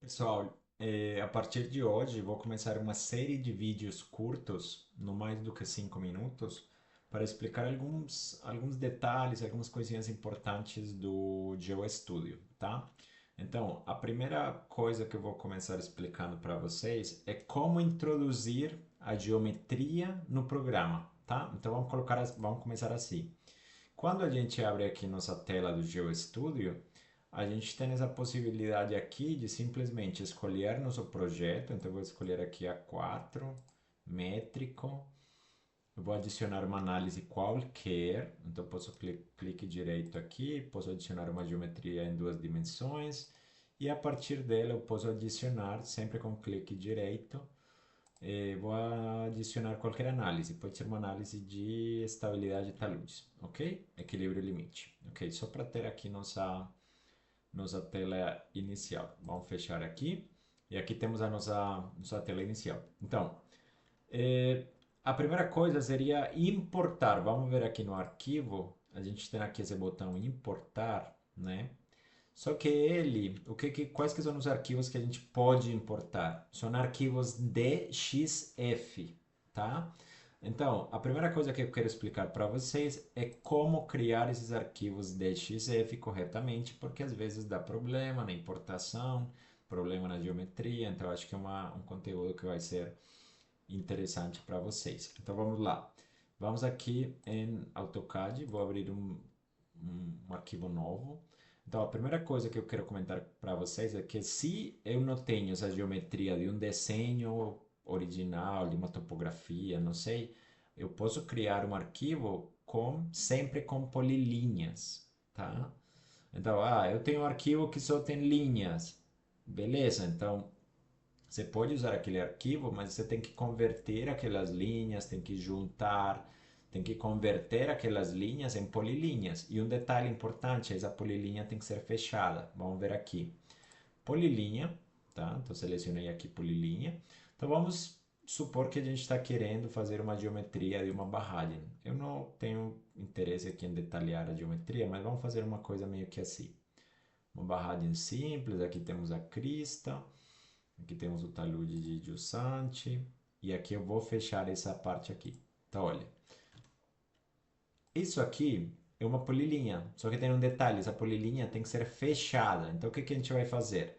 Pessoal, a partir de hoje vou começar uma série de vídeos curtos, não mais do que 5 minutos, para explicar alguns detalhes, algumas coisinhas importantes do GeoStudio, tá? Então, a primeira coisa que eu vou começar explicando para vocês é como introduzir a geometria no programa, tá? Então vamos começar assim. Quando a gente abre aqui nossa tela do GeoStudio, a gente tem essa possibilidade aqui de simplesmente escolher nosso projeto. Então, eu vou escolher aqui A4, métrico. Eu vou adicionar uma análise qualquer. Então, posso clique direito aqui, posso adicionar uma geometria em duas dimensões. E a partir dela, eu posso adicionar, sempre com clique direito, vou adicionar qualquer análise. Pode ser uma análise de estabilidade de taludes, ok? Equilíbrio limite, ok? Só para ter aqui nossa tela inicial. Vamos fechar aqui. E aqui temos a nossa tela inicial. Então, eh, a primeira coisa seria importar. Vamos ver aqui no arquivo. A gente tem aqui esse botão importar, né? Só que ele, quais que são os arquivos que a gente pode importar? São arquivos DXF, tá? Então, a primeira coisa que eu quero explicar para vocês é como criar esses arquivos DXF corretamente, porque às vezes dá problema na importação, problema na geometria, então acho que é um conteúdo que vai ser interessante para vocês. Então vamos lá. Vamos aqui em AutoCAD, vou abrir um arquivo novo. Então, a primeira coisa que eu quero comentar para vocês é que se eu não tenho essa geometria de um desenho original, de uma topografia, não sei, eu posso criar um arquivo sempre com polilinhas, tá? Então, eu tenho um arquivo que só tem linhas. Beleza, então você pode usar aquele arquivo, mas você tem que converter aquelas linhas, tem que juntar, tem que converter aquelas linhas em polilinhas. E um detalhe importante, essa polilinha tem que ser fechada. Vamos ver aqui. Polilinha, tá? Então selecionei aqui polilinha. Então vamos supor que a gente está querendo fazer uma geometria de uma barragem. Eu não tenho interesse aqui em detalhar a geometria, mas vamos fazer uma coisa meio que assim. Uma barragem simples, aqui temos a crista. Aqui temos o talude de Giussante. E aqui eu vou fechar essa parte aqui. Então, olha. Isso aqui é uma polilinha. Só que tem um detalhe. Essa polilinha tem que ser fechada. Então, o que, que a gente vai fazer?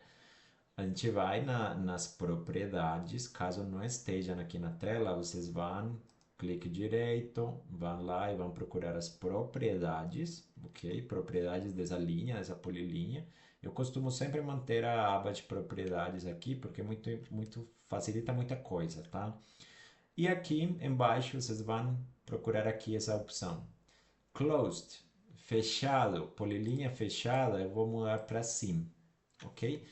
A gente vai nas propriedades. Caso não esteja aqui na tela, vocês vão, clique direito, vão lá e vão procurar as propriedades, ok? Propriedades dessa linha, dessa polilinha. Eu costumo sempre manter a aba de propriedades aqui, porque muito facilita muita coisa, tá? E aqui embaixo vocês vão procurar aqui essa opção. Closed, fechado, polilinha fechada, eu vou mudar para sim, ok?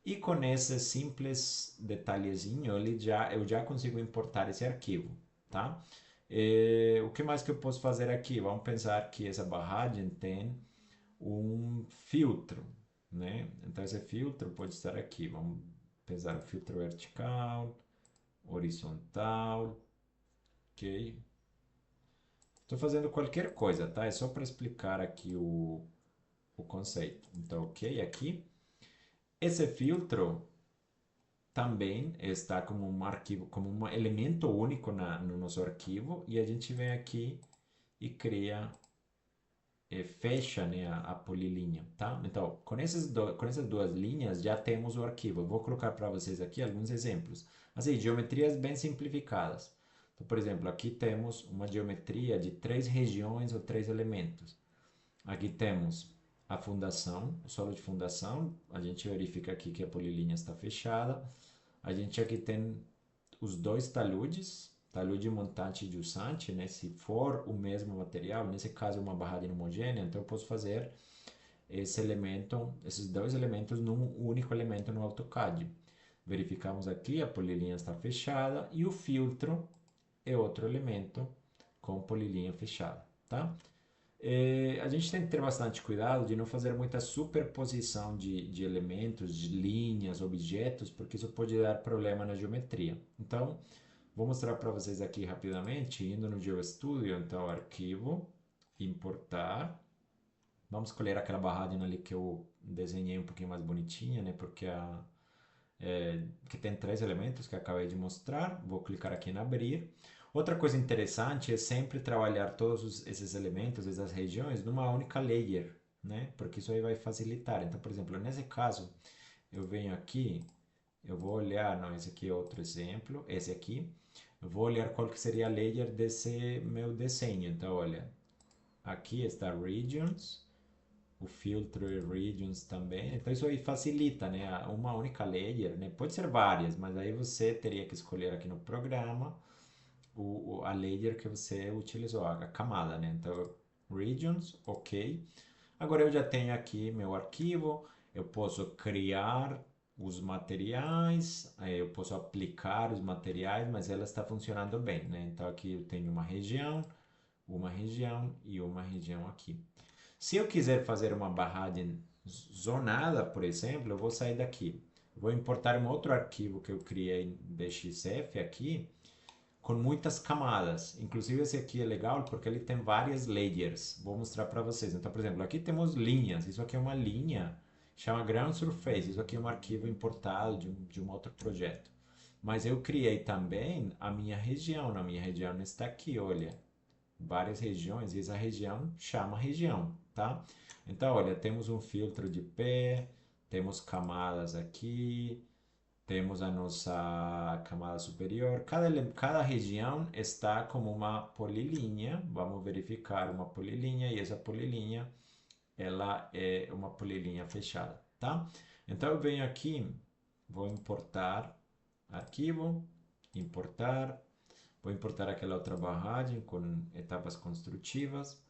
E com esse simples detalhezinho, eu já consigo importar esse arquivo, tá? O que mais que eu posso fazer aqui? Vamos pensar que essa barragem tem um filtro, né? Então esse filtro pode estar aqui. Vamos pensar o filtro vertical, horizontal, ok? Estou fazendo qualquer coisa, tá? É só para explicar aqui o conceito. Então, ok, aqui. Esse filtro também está como um arquivo, como um elemento único no nosso arquivo, e a gente vem aqui e cria, fecha, né, a polilinha, tá? Então, com essas duas linhas já temos o arquivo. Eu vou colocar para vocês aqui alguns exemplos. Assim, geometrias bem simplificadas. Então, por exemplo, aqui temos uma geometria de três regiões ou três elementos. Aqui temos a fundação, o solo de fundação. A gente verifica aqui que a polilinha está fechada. A gente aqui tem os dois taludes, talude montante e giussante, né? Se for o mesmo material, nesse caso uma barragem homogênea, então eu posso fazer esses dois elementos num único elemento no AutoCAD. Verificamos aqui, a polilinha está fechada e o filtro é outro elemento com polilinha fechada, tá? A gente tem que ter bastante cuidado de não fazer muita superposição de elementos, de linhas, objetos, porque isso pode dar problema na geometria. Então, vou mostrar para vocês aqui rapidamente, indo no GeoStudio, então arquivo, importar. Vamos escolher aquela barragem ali que eu desenhei um pouquinho mais bonitinha, né? Porque que tem três elementos que acabei de mostrar. Vou clicar aqui em abrir. Outra coisa interessante é sempre trabalhar todos esses elementos, essas regiões, numa única layer, né? Porque isso aí vai facilitar. Então, por exemplo, nesse caso, eu venho aqui, eu vou olhar, não, esse aqui é outro exemplo, esse aqui, eu vou olhar qual que seria a layer desse meu desenho. Então, olha, aqui está Regions, o filtro e Regions também. Então, isso aí facilita, né? Uma única layer, né? Pode ser várias, mas aí você teria que escolher aqui no programa a layer que você utilizou, a camada, né? Então, Regions, ok. Agora eu já tenho aqui meu arquivo, eu posso criar os materiais, eu posso aplicar os materiais, mas ela está funcionando bem, né? Então aqui eu tenho uma região e uma região aqui. Se eu quiser fazer uma barragem zonada, por exemplo, eu vou sair daqui. Vou importar um outro arquivo que eu criei em BXF aqui, com muitas camadas. Inclusive esse aqui é legal porque ele tem várias layers. Vou mostrar para vocês. Então, por exemplo, aqui temos linhas. Isso aqui é uma linha, chama Ground Surface. Isso aqui é um arquivo importado de um outro projeto. Mas eu criei também a minha região. Na minha região está aqui, olha. Várias regiões e essa região chama região, tá? Então, olha, temos um filtro de pé, temos camadas aqui, temos a nossa camada superior. Cada região está como uma polilinha. Vamos verificar uma polilinha e essa polilinha ela é uma polilinha fechada, tá? Então eu venho aqui, vou importar arquivo, importar, vou importar aquela outra barragem com etapas construtivas,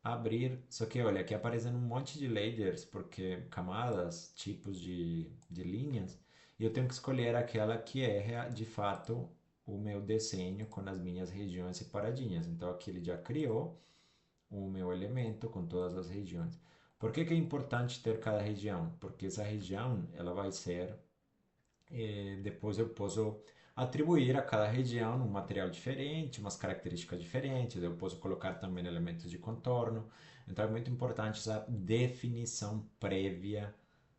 abrir. Só que olha, aqui aparecendo um monte de layers, porque camadas, tipos de linhas, e eu tenho que escolher aquela que é de fato o meu desenho com as minhas regiões separadinhas. Então aqui ele já criou o meu elemento com todas as regiões. Por que que é importante ter cada região? Porque essa região ela vai ser depois eu posso atribuir a cada região um material diferente, umas características diferentes. Eu posso colocar também elementos de contorno. Então é muito importante essa definição prévia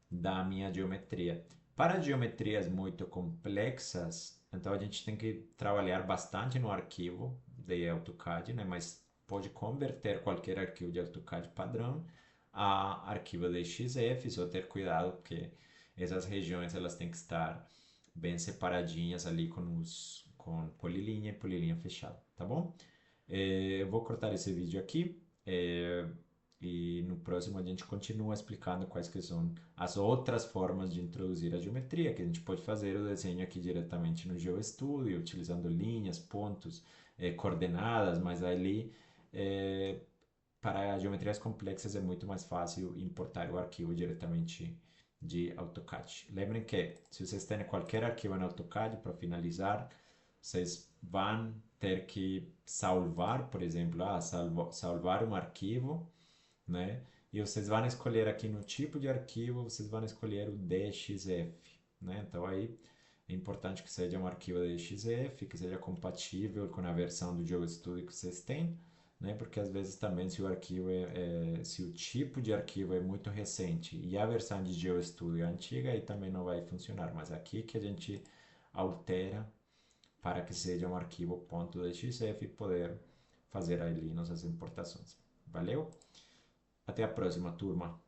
da minha geometria. Para geometrias muito complexas, então a gente tem que trabalhar bastante no arquivo de AutoCAD, né? Mas pode converter qualquer arquivo de AutoCAD padrão a arquivo de XF, só ter cuidado porque essas regiões elas têm que estar bem separadinhas ali com polilinha e polilinha fechada, tá bom? Eu vou cortar esse vídeo aqui e no próximo a gente continua explicando quais que são as outras formas de introduzir a geometria, que a gente pode fazer o desenho aqui diretamente no GeoStudio, utilizando linhas, pontos, coordenadas, mas ali para geometrias complexas é muito mais fácil importar o arquivo diretamente de AutoCAD. Lembrem que se vocês têm qualquer arquivo no AutoCAD para finalizar, vocês vão ter que salvar, por exemplo, salvar um arquivo, né? E vocês vão escolher aqui no tipo de arquivo, vocês vão escolher o DXF, né? Então aí é importante que seja um arquivo DXF, que seja compatível com a versão do GeoStudio que vocês têm, né? Porque às vezes também se o arquivo se o tipo de arquivo é muito recente e a versão de GeoStudio é antiga, aí também não vai funcionar. Mas aqui que a gente altera para que seja um arquivo .xf e poder fazer ali nossas importações. Valeu? Até a próxima, turma!